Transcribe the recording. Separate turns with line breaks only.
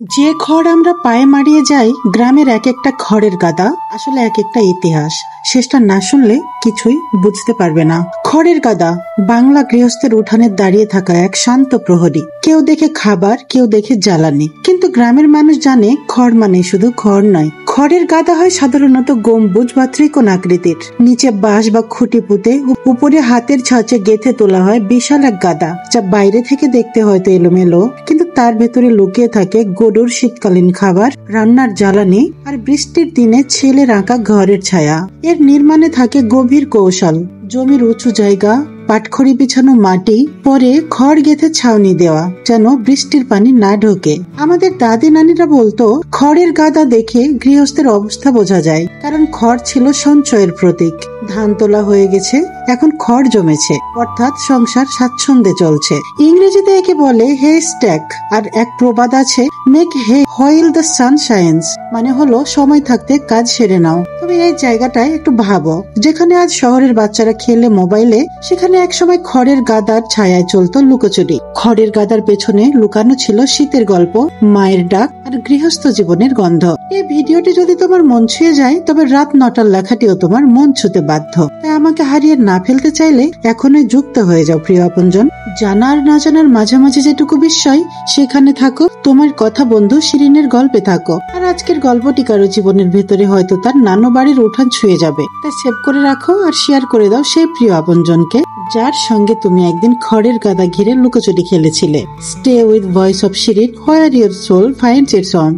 যে খড় আমরা পায়ে মারিয়ে যাই, গ্রামের এক একটা খড়ের গাদা আসলে এক একটা ইতিহাস। শেষটা না শুনলে কিছুই বুঝতে পারবে না। খড়ের গাদা বাংলা গৃহস্থের উঠানে দাঁড়িয়ে থাকা এক শান্ত প্রহরী। কেউ দেখে খাবার, কেউ দেখে জ্বালানি, কিন্তু গ্রামের মানুষ জানে খড় মানে শুধু খড় নয়। খড়ের গাদা হয় সাধারণত গম্বুজ বা ত্রিকোণ আকৃতির। নিচে বাঁশ বা খুঁটি পুঁতে উপরে হাতের ছাঁচে গেঁথে তোলা হয় বিশাল এক গাদা, যা বাইরে থেকে দেখতে হয়তো এলোমেলো, কিন্তু তার ভেতরে লুকিয়ে থাকে গরুর শীতকালীন খাবার, রান্নার জ্বালানি আর বৃষ্টির দিনে ছেলের আঁকা ঘরের ছায়া। এর নির্মাণে থাকে গভীর কৌশল। জমির উঁচু জায়গা, পাটখড়ি বিছানো মাটি, পরে খড় গেঁথে ছাউনি দেওয়া, যেন বৃষ্টির পানি না ঢোকে। আমাদের দাদি নানিরা বলতো, খড়ের গাদা দেখে গৃহস্থের অবস্থা বোঝা যায়, কারণ খড় ছিল সঞ্চয়ের প্রতীক। ধান তোলা হয়ে গেছে, এখন খড় জমেছে, অর্থাৎ সংসার স্বাচ্ছন্দ্যে চলছে। ইংরেজিতে একে বলে হে স্ট্যাক, আর এক প্রবাদ আছে, make hay while the sun shines, মানে হলো সময় থাকতে কাজ সেরে নাও। তবে এই জায়গাটায় একটু ভাবো, যেখানে আজ শহরের বাচ্চারা খেলে মোবাইলে, সেখানে একসময় খড়ের গাদার ছায়ায় চলতো লুকোচুরি। খড়ের গাদার পেছনে লুকানো ছিল শীতের গল্প, মায়ের ডাক আর গৃহস্থ জীবনের গন্ধ। এই ভিডিওটি যদি তোমার মন ছুঁয়ে যায়, তবে রাত 9টার লেখাটিও তোমার মন ছুঁতে বাধ্য। তাই আমাকে হারিয়ে না ফেলতে চাইলে এখনই যুক্ত হয়ে যাও প্রিয় আপনজন। জানার না জানার মাঝামাঝি যেটুকু বিস্ময়, সেখানে থাকো। তোমার কথা বন্ধু শিরিনের গল্পে থাকো। আর আজকের গল্পটি কারো জীবনের ভেতরে হয়তো তার নানু বাড়ির উঠান ছুঁয়ে যাবে। তাই সেভ করে রাখো আর শেয়ার করে দাও সেই প্রিয় আপনজনকে, যার সঙ্গে তুমি একদিন খড়ের গাদা ঘিরে লুকোচুরি খেলেছিলে। Stay with voice of Shirin, where your soul finds its home.